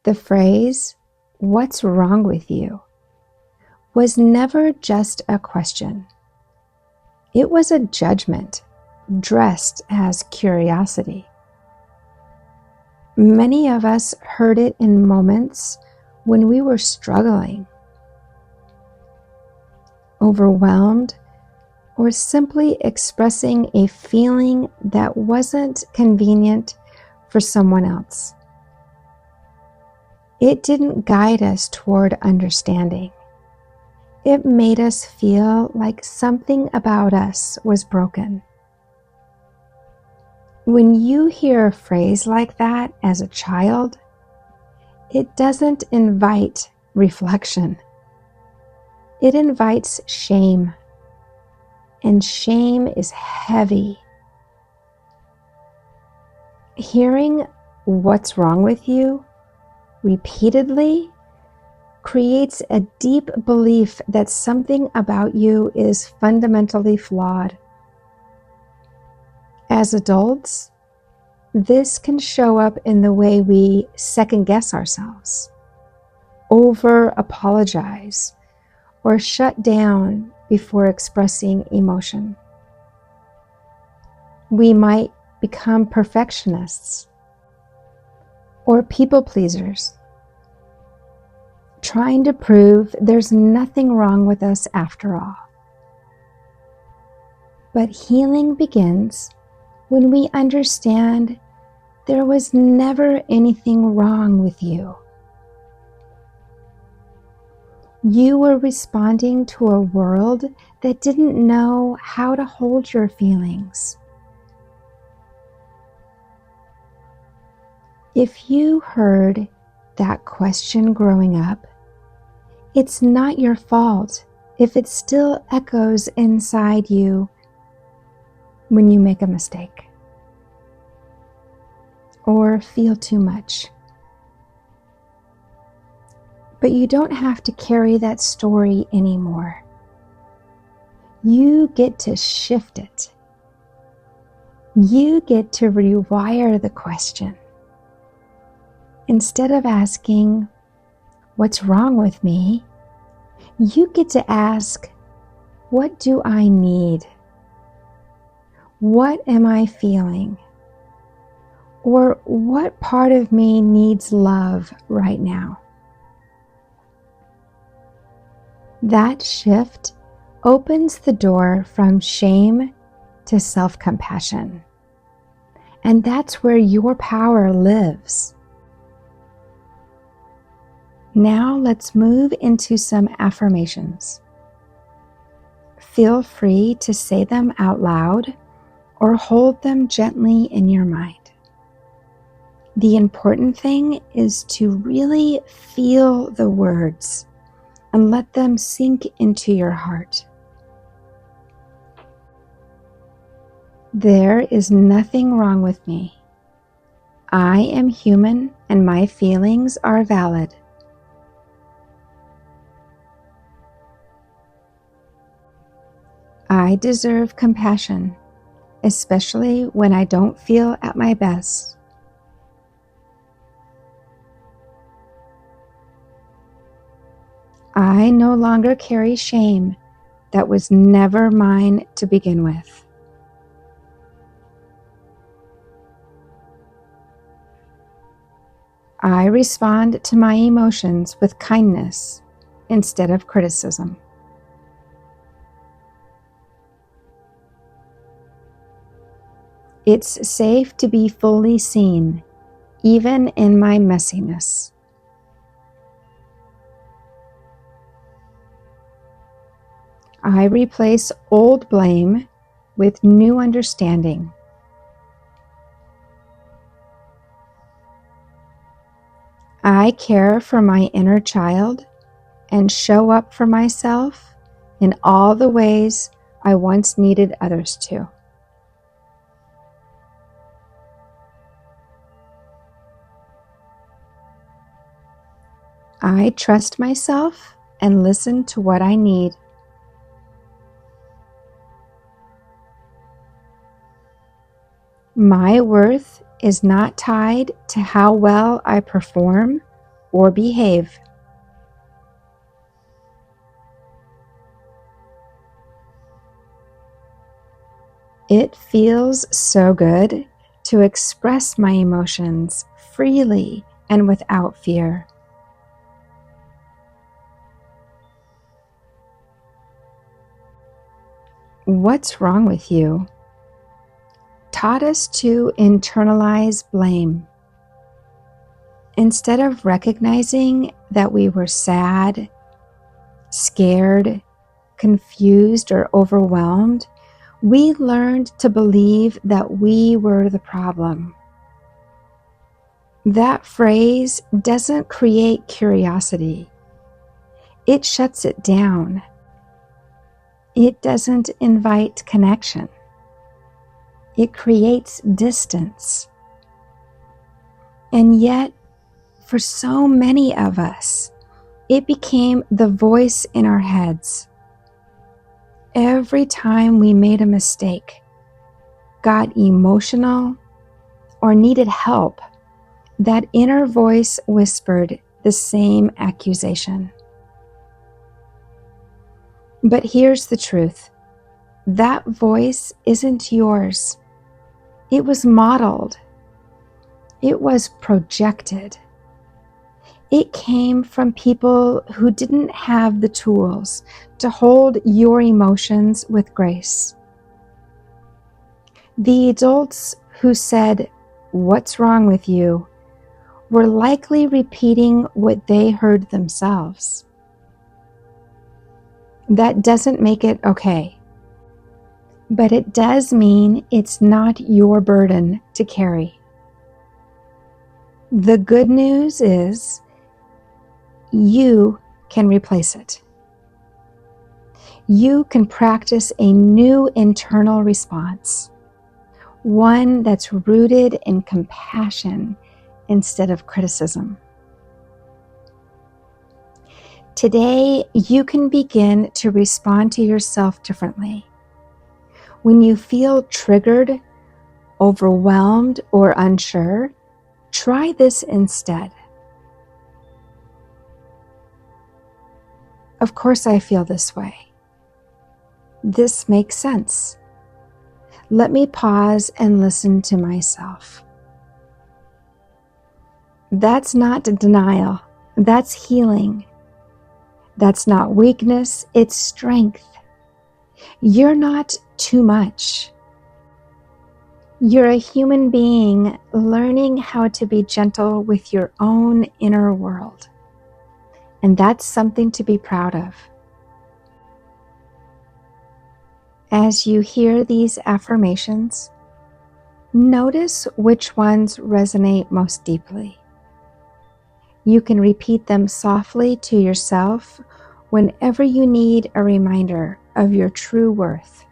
The phrase, "What's wrong with you?" was never just a question. It was a judgment dressed as curiosity. Many of us heard it in moments when we were struggling, overwhelmed, or simply expressing a feeling that wasn't convenient for someone else. It didn't guide us toward understanding. It made us feel like something about us was broken. When you hear a phrase like that as a child, it doesn't invite reflection. It invites shame. And shame is heavy. Hearing "What's wrong with you?" repeatedly creates a deep belief that something about you is fundamentally flawed. As adults, this can show up in the way we second-guess ourselves, over-apologize, or shut down before expressing emotion. We might become perfectionists or people pleasers, trying to prove there's nothing wrong with us after all. But healing begins when we understand there was never anything wrong with you. You were responding to a world that didn't know how to hold your feelings. If you heard that question growing up, it's not your fault if it still echoes inside you when you make a mistake or feel too much. But you don't have to carry that story anymore. You get to shift it. You get to rewire the question. Instead of asking, "What's wrong with me?" you get to ask, "What do I need? What am I feeling? Or what part of me needs love right now?" That shift opens the door from shame to self-compassion. And that's where your power lives. Now let's move into some affirmations. Feel free to say them out loud or hold them gently in your mind. The important thing is to really feel the words and let them sink into your heart. There is nothing wrong with me. I am human and my feelings are valid. I deserve compassion, especially when I don't feel at my best. I no longer carry shame that was never mine to begin with. I respond to my emotions with kindness instead of criticism. It's safe to be fully seen, even in my messiness. I replace old blame with new understanding. I care for my inner child and show up for myself in all the ways I once needed others to. I trust myself and listen to what I need. My worth is not tied to how well I perform or behave. It feels so good to express my emotions freely and without fear. What's wrong with you? Taught us to internalize blame. Instead of recognizing that we were sad, scared, confused, or overwhelmed, we learned to believe that we were the problem. That phrase doesn't create curiosity. It shuts it down. It doesn't invite connection. It creates distance. And yet, for so many of us, it became the voice in our heads. Every time we made a mistake, got emotional, or needed help, that inner voice whispered the same accusation. But here's the truth. That voice isn't yours. It was modeled. It was projected. It came from people who didn't have the tools to hold your emotions with grace. The adults who said, "What's wrong with you?" were likely repeating what they heard themselves. That doesn't make it okay, but it does mean it's not your burden to carry. The good news is you can replace it. You can practice a new internal response, one that's rooted in compassion instead of criticism. Today, you can begin to respond to yourself differently. When you feel triggered, overwhelmed, or unsure, try this instead. Of course I feel this way. This makes sense. Let me pause and listen to myself. That's not denial. That's healing. That's not weakness. It's strength. You're not too much. You're a human being learning how to be gentle with your own inner world. And that's something to be proud of. As you hear these affirmations, notice which ones resonate most deeply. You can repeat them softly to yourself whenever you need a reminder of your true worth.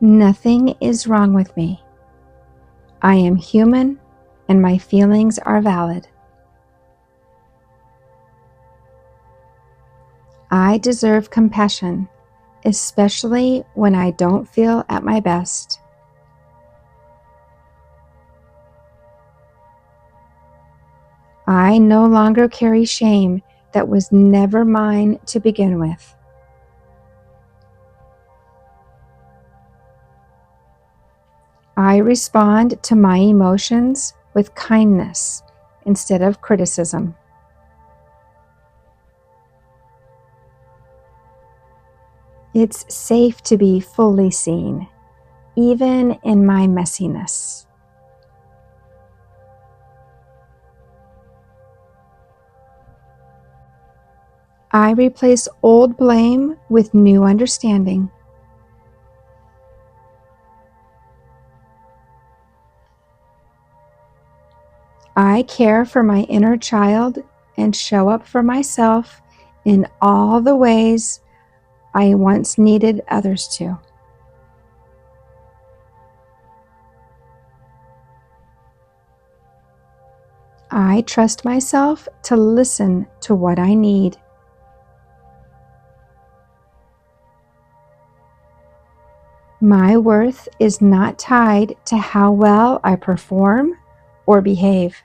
Nothing is wrong with me. I am human and my feelings are valid. I deserve compassion, especially when I don't feel at my best. I no longer carry shame that was never mine to begin with. I respond to my emotions with kindness instead of criticism. It's safe to be fully seen, even in my messiness. I replace old blame with new understanding. I care for my inner child and show up for myself in all the ways I once needed others to. I trust myself to listen to what I need. My worth is not tied to how well I perform or behave.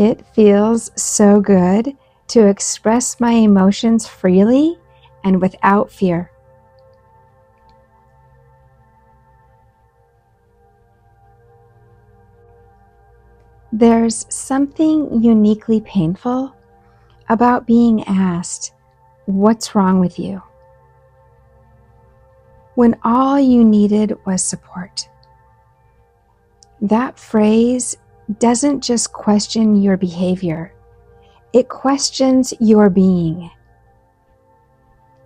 It feels so good to express my emotions freely and without fear. There's something uniquely painful about being asked, "What's wrong with you?" when all you needed was support. That phrase doesn't just question your behavior, it questions your being.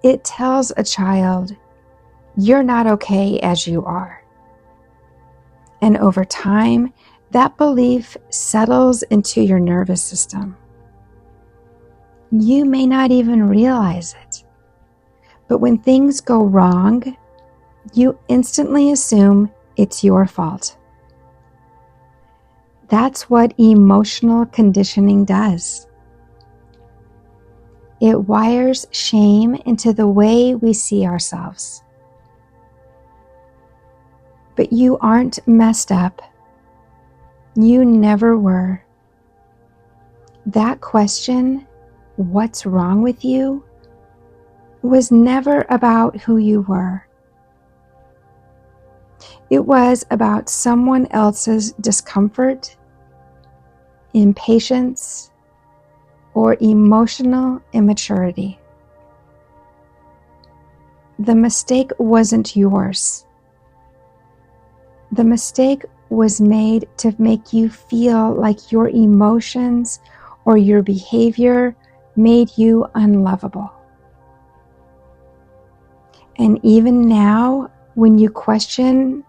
It tells a child, "You're not okay as you are." And over time, that belief settles into your nervous system. You may not even realize it, but when things go wrong, you instantly assume it's your fault. That's what emotional conditioning does. It wires shame into the way we see ourselves. But you aren't messed up. You never were. That question, "What's wrong with you?" was never about who you were. It was about someone else's discomfort, impatience, or emotional immaturity. The mistake wasn't yours. The mistake was made to make you feel like your emotions or your behavior made you unlovable. And even now, when you question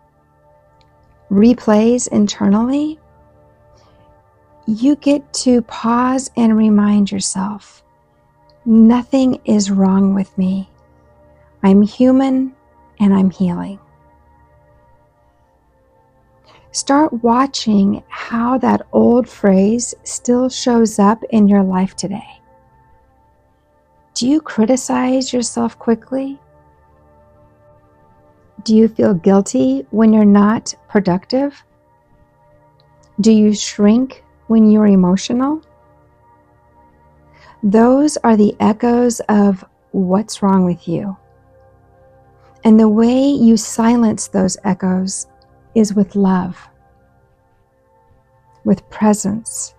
replays internally, you get to pause and remind yourself, nothing is wrong with me. I'm human and I'm healing. Start watching how that old phrase still shows up in your life today. Do you criticize yourself quickly? Do you feel guilty when you're not productive? Do you shrink when you're emotional? Those are the echoes of what's wrong with you. And the way you silence those echoes is with love, with presence,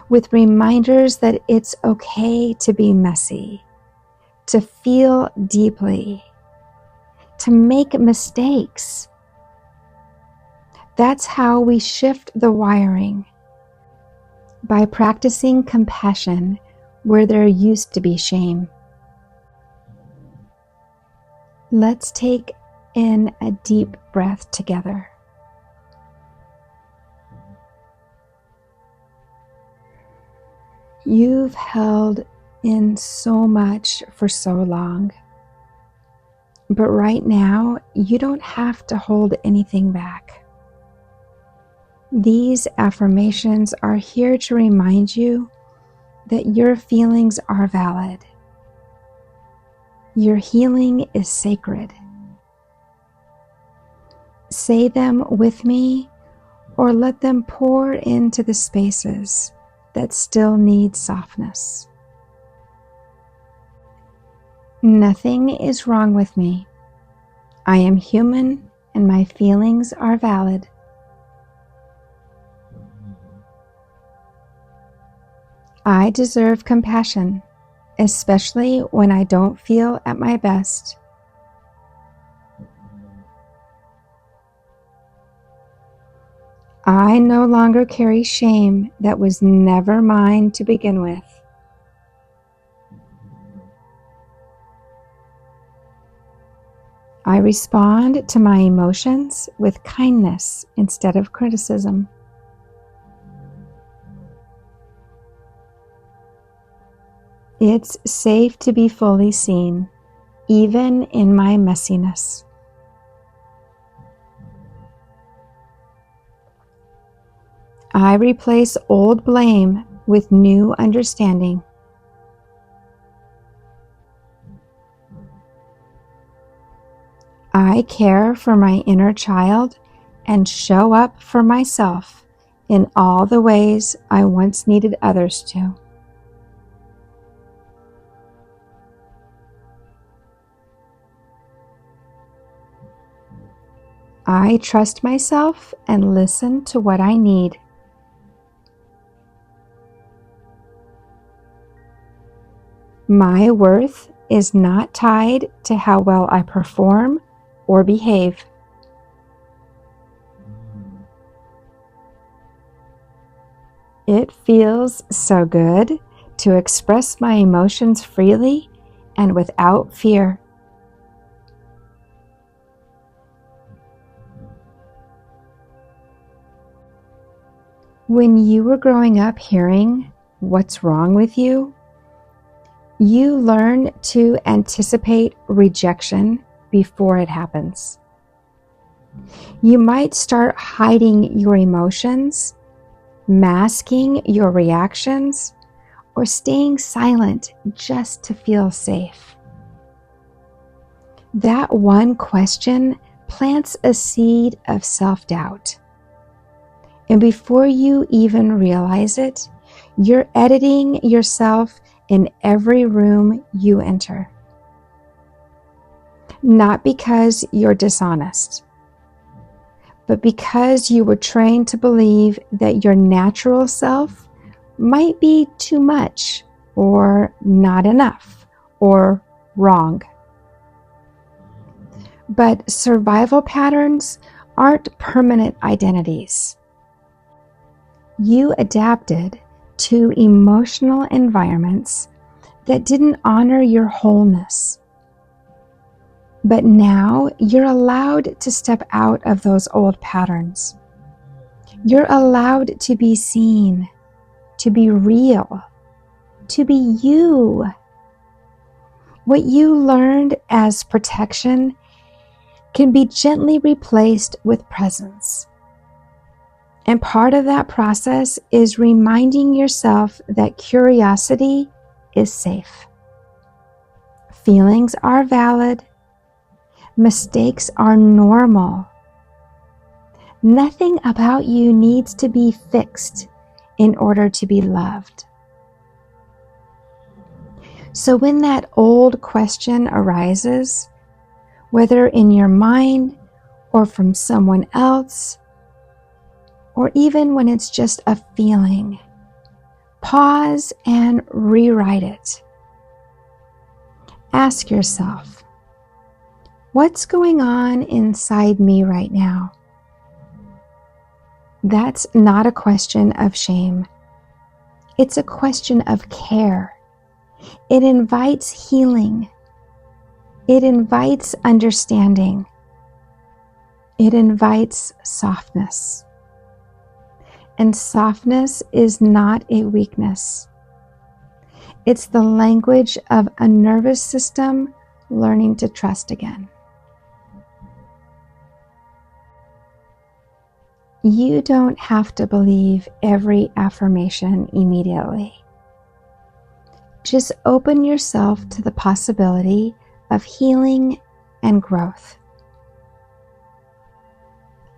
with reminders that it's okay to be messy, to feel deeply, to make mistakes. That's how we shift the wiring, by practicing compassion where there used to be shame. Let's take in a deep breath together. You've held in so much for so long, but right now you don't have to hold anything back. These affirmations are here to remind you that your feelings are valid. Your healing is sacred. Say them with me, or let them pour into the spaces that still need softness. Nothing is wrong with me. I am human and my feelings are valid. I deserve compassion, especially when I don't feel at my best. I no longer carry shame that was never mine to begin with. I respond to my emotions with kindness instead of criticism. It's safe to be fully seen, even in my messiness. I replace old blame with new understanding. I care for my inner child and show up for myself in all the ways I once needed others to. I trust myself and listen to what I need. My worth is not tied to how well I perform or behave. It feels so good to express my emotions freely and without fear. When you were growing up hearing what's wrong with you, you learn to anticipate rejection before it happens. You might start hiding your emotions, masking your reactions, or staying silent just to feel safe. That one question plants a seed of self-doubt. And before you even realize it, you're editing yourself in every room you enter. Not because you're dishonest, but because you were trained to believe that your natural self might be too much, or not enough, or wrong. But survival patterns aren't permanent identities. You adapted to emotional environments that didn't honor your wholeness. But now you're allowed to step out of those old patterns. You're allowed to be seen, to be real, to be you. What you learned as protection can be gently replaced with presence. And part of that process is reminding yourself that curiosity is safe. Feelings are valid. Mistakes are normal. Nothing about you needs to be fixed in order to be loved. So when that old question arises, whether in your mind or from someone else, or even when it's just a feeling, pause and rewrite it. Ask yourself, what's going on inside me right now? That's not a question of shame. It's a question of care. It invites healing. It invites understanding. It invites softness. And softness is not a weakness. It's the language of a nervous system learning to trust again. You don't have to believe every affirmation immediately. Just open yourself to the possibility of healing and growth.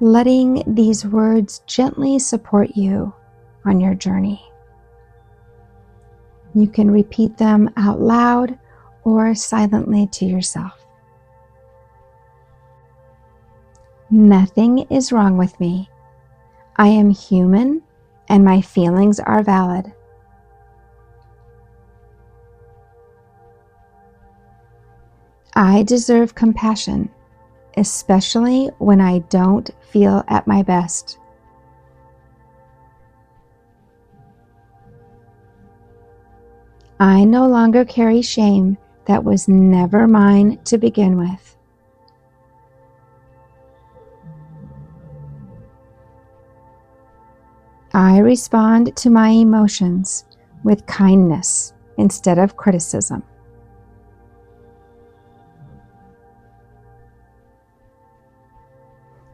Letting these words gently support you on your journey. You can repeat them out loud or silently to yourself. Nothing is wrong with me. I am human and my feelings are valid. I deserve compassion, especially when I don't feel at my best. I no longer carry shame that was never mine to begin with. I respond to my emotions with kindness instead of criticism.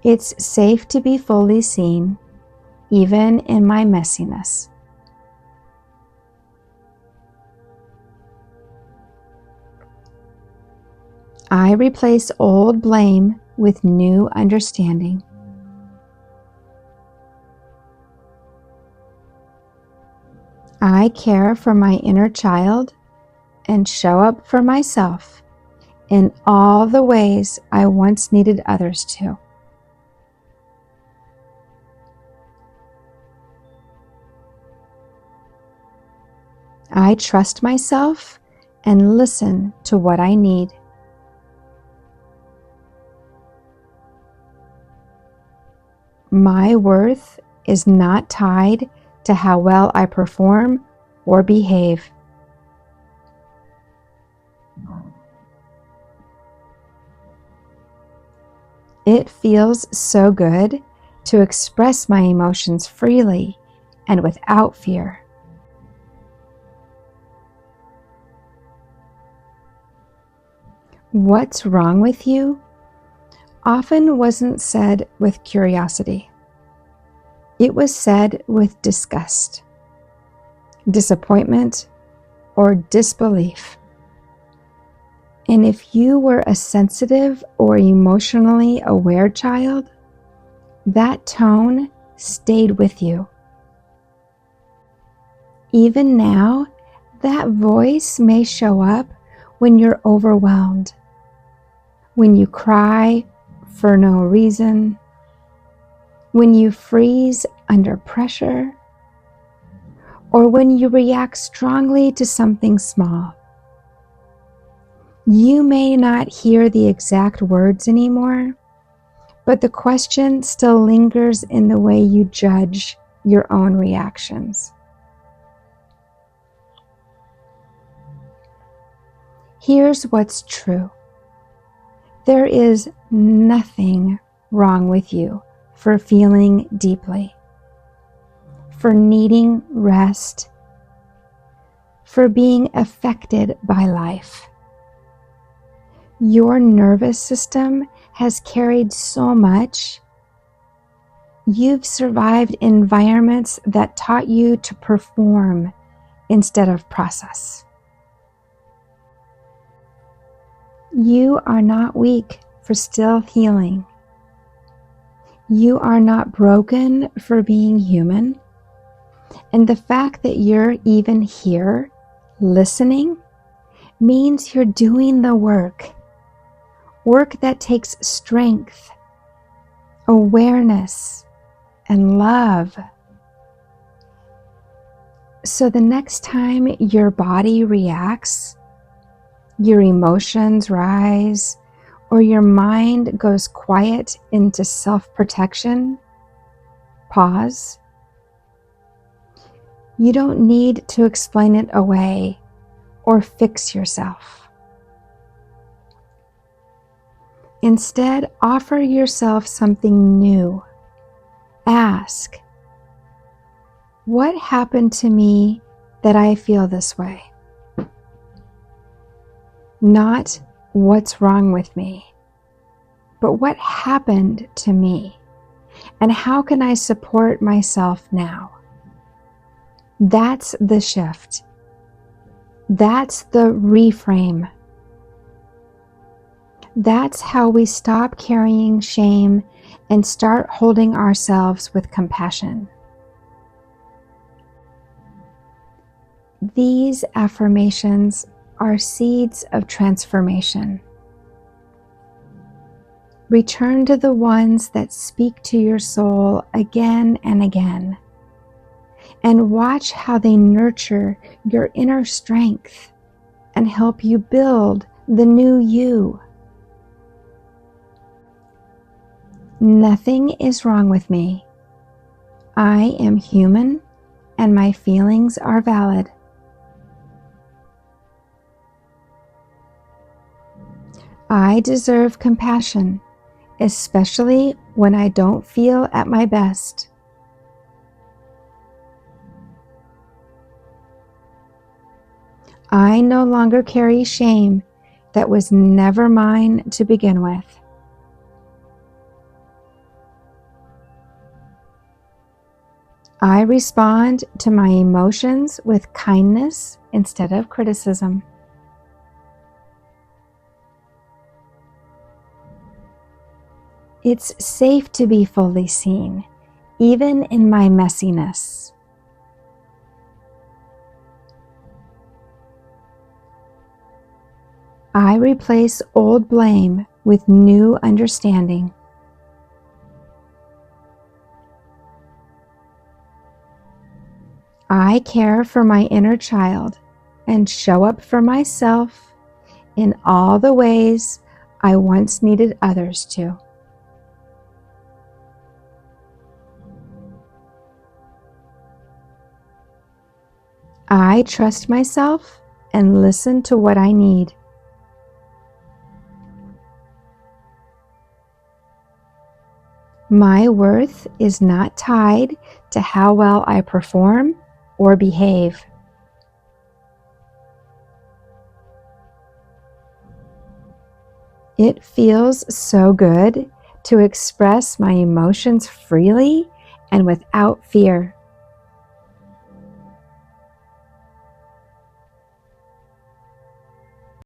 It's safe to be fully seen, even in my messiness. I replace old blame with new understanding. I care for my inner child and show up for myself in all the ways I once needed others to. I trust myself and listen to what I need. My worth is not tied to how well I perform or behave. It feels so good to express my emotions freely and without fear. What's wrong with you often wasn't said with curiosity. It was said with disgust, disappointment, or disbelief. And if you were a sensitive or emotionally aware child, that tone stayed with you. Even now, that voice may show up when you're overwhelmed, when you cry for no reason, when you freeze under pressure, or when you react strongly to something small. You may not hear the exact words anymore, but the question still lingers in the way you judge your own reactions. Here's what's true. There is nothing wrong with you for feeling deeply, for needing rest, for being affected by life. Your nervous system has carried so much. You've survived environments that taught you to perform instead of process. You are not weak for still healing. You are not broken for being human. And the fact that you're even here, listening, means you're doing the work that takes strength, awareness, and love. So the next time your body reacts, your emotions rise, or your mind goes quiet into self-protection, pause. You don't need to explain it away or fix yourself. Instead, offer yourself something new. Ask, what happened to me that I feel this way? Not what's wrong with me, but what happened to me, and how can I support myself now? That's the shift. That's the reframe. That's how we stop carrying shame and start holding ourselves with compassion. These affirmations are seeds of transformation. Return to the ones that speak to your soul again and again, and watch how they nurture your inner strength and help you build the new you. Nothing is wrong with me. I am human and my feelings are valid. I deserve compassion, especially when I don't feel at my best. I no longer carry shame that was never mine to begin with. I respond to my emotions with kindness instead of criticism. It's safe to be fully seen, even in my messiness. I replace old blame with new understanding. I care for my inner child and show up for myself in all the ways I once needed others to. I trust myself and listen to what I need. My worth is not tied to how well I perform or behave. It feels so good to express my emotions freely and without fear.